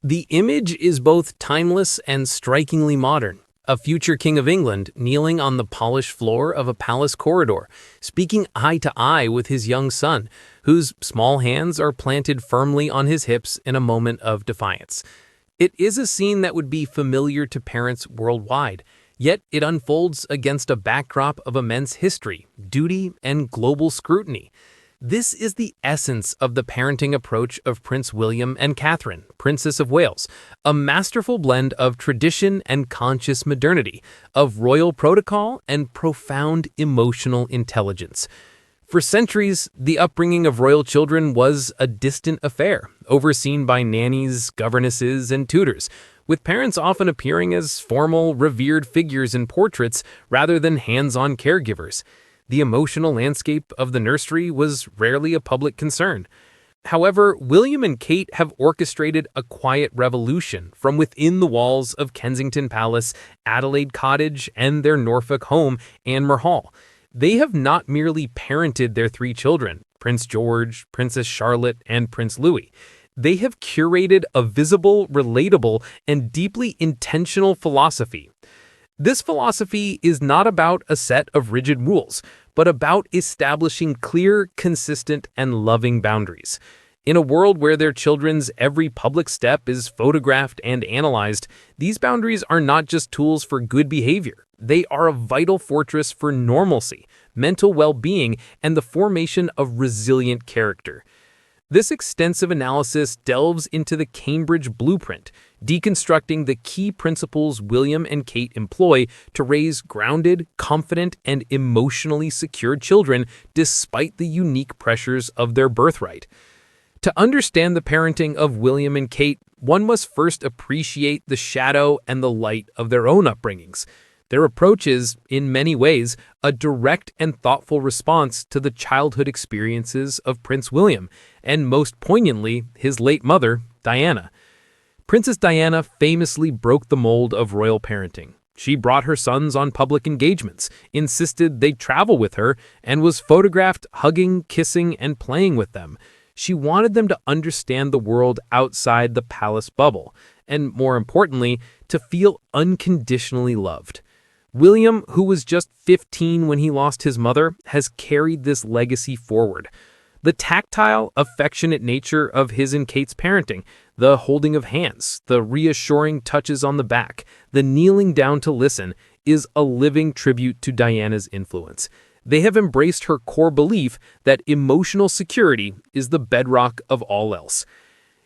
The image is both timeless and strikingly modern. A future king of England kneeling on the polished floor of a palace corridor, speaking eye to eye with his young son, whose small hands are planted firmly on his hips in a moment of defiance. It is a scene that would be familiar to parents worldwide, yet it unfolds against a backdrop of immense history, duty, and global scrutiny. This is the essence of the parenting approach of Prince William and Catherine, Princess of Wales, a masterful blend of tradition and conscious modernity, of royal protocol and profound emotional intelligence. For centuries, the upbringing of royal children was a distant affair, overseen by nannies, governesses, and tutors, with parents often appearing as formal, revered figures in portraits rather than hands-on caregivers. The emotional landscape of the nursery was rarely a public concern. However, William and Kate have orchestrated a quiet revolution from within the walls of Kensington Palace, Adelaide Cottage, and their Norfolk home, Anmer Hall. They have not merely parented their three children, Prince George, Princess Charlotte, and Prince Louis. They have curated a visible, relatable, and deeply intentional philosophy. This philosophy is not about a set of rigid rules, but about establishing clear, consistent, and loving boundaries. In a world where their children's every public step is photographed and analyzed, these boundaries are not just tools for good behavior. They are a vital fortress for normalcy, mental well-being, and the formation of resilient character. This extensive analysis delves into the Cambridge blueprint, deconstructing the key principles William and Kate employ to raise grounded, confident, and emotionally secure children despite the unique pressures of their birthright. To understand the parenting of William and Kate, one must first appreciate the shadow and the light of their own upbringings. Their approach is, in many ways, a direct and thoughtful response to the childhood experiences of Prince William, and most poignantly, his late mother, Diana. Princess Diana famously broke the mold of royal parenting. She brought her sons on public engagements, insisted they travel with her, and was photographed hugging, kissing, and playing with them. She wanted them to understand the world outside the palace bubble, and more importantly, to feel unconditionally loved. William, who was just 15 when he lost his mother, has carried this legacy forward. The tactile, affectionate nature of his and Kate's parenting, the holding of hands, the reassuring touches on the back, the kneeling down to listen, is a living tribute to Diana's influence. They have embraced her core belief that emotional security is the bedrock of all else.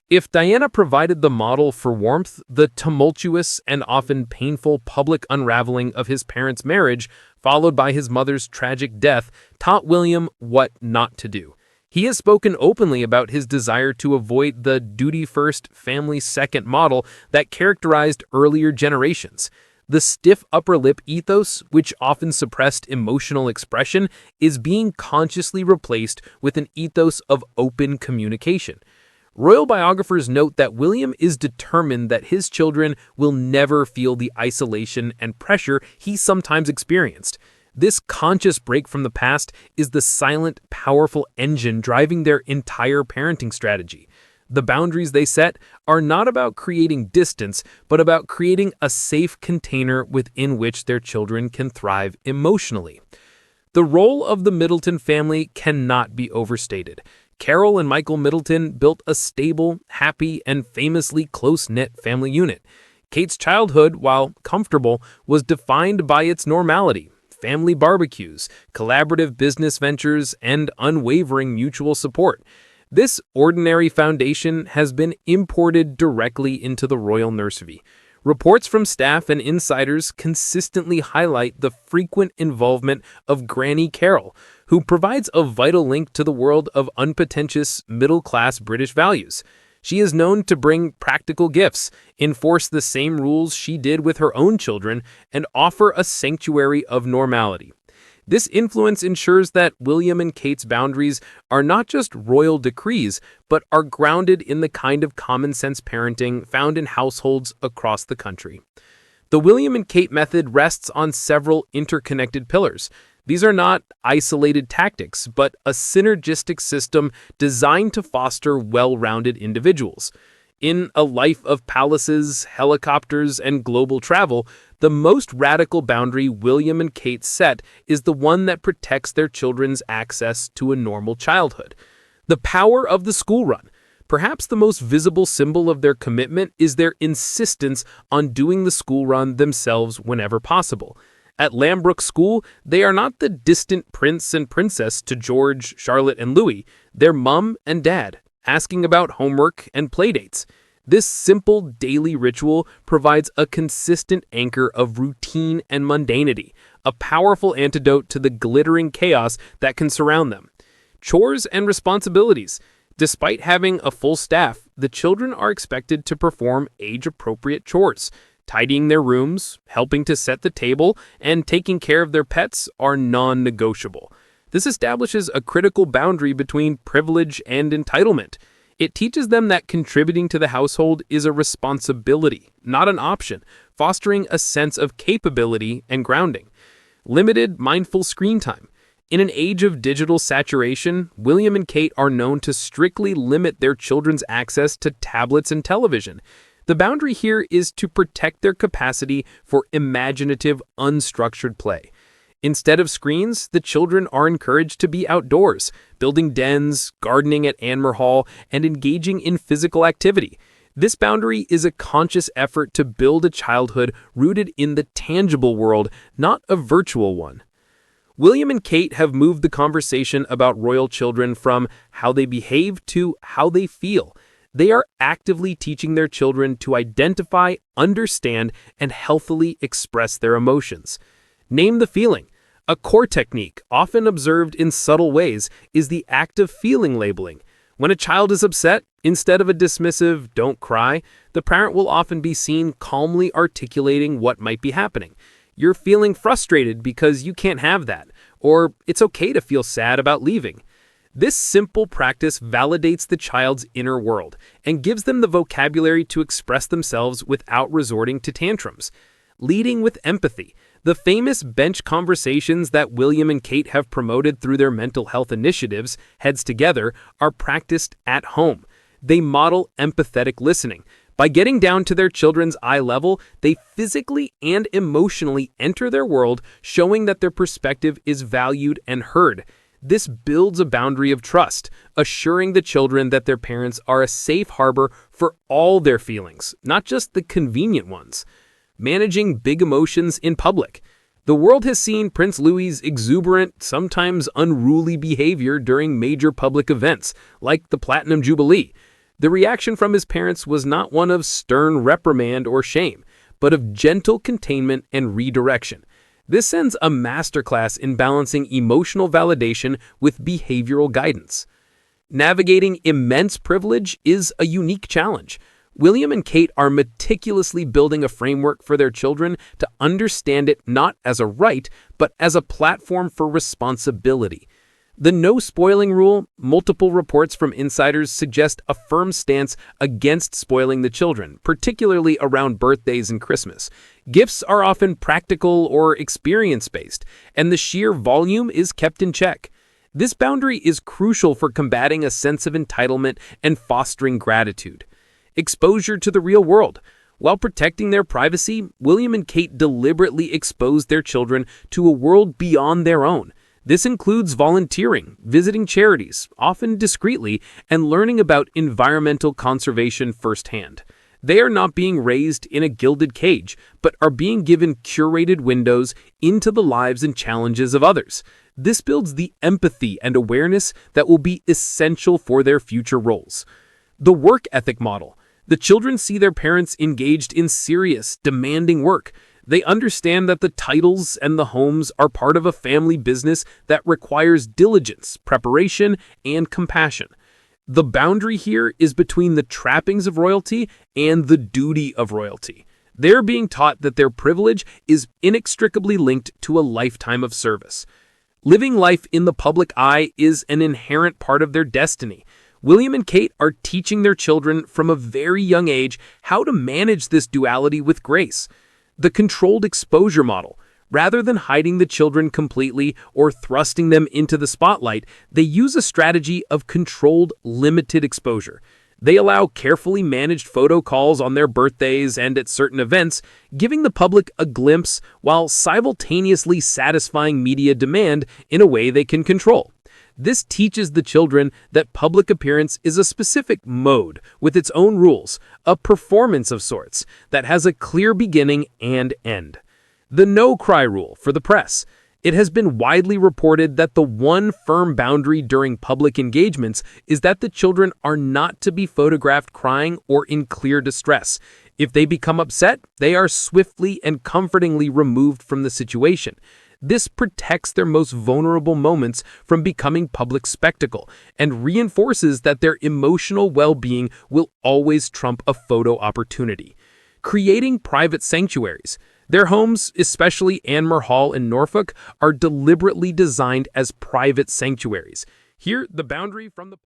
If Diana provided the model for warmth, the tumultuous and often painful public unraveling of his parents' marriage, followed by his mother's tragic death, taught William what not to do. He has spoken openly about his desire to avoid the duty-first, family-second model that characterized earlier generations. The stiff upper lip ethos, which often suppressed emotional expression, is being consciously replaced with an ethos of open communication. Royal biographers note that William is determined that his children will never feel the isolation and pressure he sometimes experienced. This conscious break from the past is the silent, powerful engine driving their entire parenting strategy. The boundaries they set are not about creating distance, but about creating a safe container within which their children can thrive emotionally. The role of the Middleton family cannot be overstated. Carol and Michael Middleton built a stable, happy, and famously close-knit family unit. Kate's childhood, while comfortable, was defined by its normality, family barbecues, collaborative business ventures, and unwavering mutual support. This ordinary foundation has been imported directly into the royal nursery. Reports from staff and insiders consistently highlight the frequent involvement of Granny Carol, who provides a vital link to the world of unpretentious, middle-class British values. She is known to bring practical gifts, enforce the same rules she did with her own children, and offer a sanctuary of normality. This influence ensures that William and Kate's boundaries are not just royal decrees, but are grounded in the kind of common-sense parenting found in households across the country. The William and Kate method rests on several interconnected pillars. These are not isolated tactics, but a synergistic system designed to foster well-rounded individuals. In a life of palaces, helicopters, and global travel, the most radical boundary William and Kate set is the one that protects their children's access to a normal childhood. The power of the school run. Perhaps the most visible symbol of their commitment is their insistence on doing the school run themselves whenever possible. At Lambrook School, they are not the distant prince and princess to George, Charlotte, and Louis. They're mum and dad, asking about homework and playdates. This simple daily ritual provides a consistent anchor of routine and mundanity, a powerful antidote to the glittering chaos that can surround them. Chores and responsibilities. Despite having a full staff, the children are expected to perform age-appropriate chores. Tidying their rooms, helping to set the table, and taking care of their pets are non-negotiable. This establishes a critical boundary between privilege and entitlement. It teaches them that contributing to the household is a responsibility, not an option, fostering a sense of capability and grounding. Limited, mindful screen time. In an age of digital saturation, William and Kate are known to strictly limit their children's access to tablets and television. The boundary here is to protect their capacity for imaginative, unstructured play. Instead of screens, the children are encouraged to be outdoors, building dens, gardening at Anmer Hall, and engaging in physical activity. This boundary is a conscious effort to build a childhood rooted in the tangible world, not a virtual one. William and Kate have moved the conversation about royal children from how they behave to how they feel. They are actively teaching their children to identify, understand, and healthily express their emotions. Name the feeling. A core technique, often observed in subtle ways, is the act of feeling labeling. When a child is upset, instead of a dismissive, "don't cry," the parent will often be seen calmly articulating what might be happening. "You're feeling frustrated because you can't have that," or "it's okay to feel sad about leaving." This simple practice validates the child's inner world and gives them the vocabulary to express themselves without resorting to tantrums. Leading with empathy. The famous bench conversations that William and Kate have promoted through their mental health initiatives, Heads Together, are practiced at home. They model empathetic listening. By getting down to their children's eye level, they physically and emotionally enter their world, showing that their perspective is valued and heard. This builds a boundary of trust, assuring the children that their parents are a safe harbor for all their feelings, not just the convenient ones. Managing big emotions in public. The world has seen Prince Louis's exuberant, sometimes unruly behavior during major public events, like the Platinum Jubilee. The reaction from his parents was not one of stern reprimand or shame, but of gentle containment and redirection. This sends a masterclass in balancing emotional validation with behavioral guidance. Navigating immense privilege is a unique challenge. William and Kate are meticulously building a framework for their children to understand it not as a right, but as a platform for responsibility. The no spoiling rule, multiple reports from insiders suggest a firm stance against spoiling the children, particularly around birthdays and Christmas. Gifts are often practical or experience-based, and the sheer volume is kept in check. This boundary is crucial for combating a sense of entitlement and fostering gratitude. Exposure to the real world. While protecting their privacy, William and Kate deliberately exposed their children to a world beyond their own. This includes volunteering, visiting charities, often discreetly, and learning about environmental conservation firsthand. They are not being raised in a gilded cage, but are being given curated windows into the lives and challenges of others. This builds the empathy and awareness that will be essential for their future roles. The work ethic model. The children see their parents engaged in serious, demanding work. They understand that the titles and the homes are part of a family business that requires diligence, preparation, and compassion. The boundary here is between the trappings of royalty and the duty of royalty. They're being taught that their privilege is inextricably linked to a lifetime of service. Living life in the public eye is an inherent part of their destiny. William and Kate are teaching their children from a very young age how to manage this duality with grace. The controlled exposure model. Rather than hiding the children completely or thrusting them into the spotlight, they use a strategy of controlled, limited exposure. They allow carefully managed photo calls on their birthdays and at certain events, giving the public a glimpse while simultaneously satisfying media demand in a way they can control. This teaches the children that public appearance is a specific mode with its own rules, a performance of sorts that has a clear beginning and end. The no-cry rule for the press. It has been widely reported that the one firm boundary during public engagements is that the children are not to be photographed crying or in clear distress. If they become upset, they are swiftly and comfortingly removed from the situation. This protects their most vulnerable moments from becoming public spectacle and reinforces that their emotional well-being will always trump a photo opportunity. Creating private sanctuaries. Their homes, especially Anmer Hall in Norfolk, are deliberately designed as private sanctuaries. Here, the boundary from the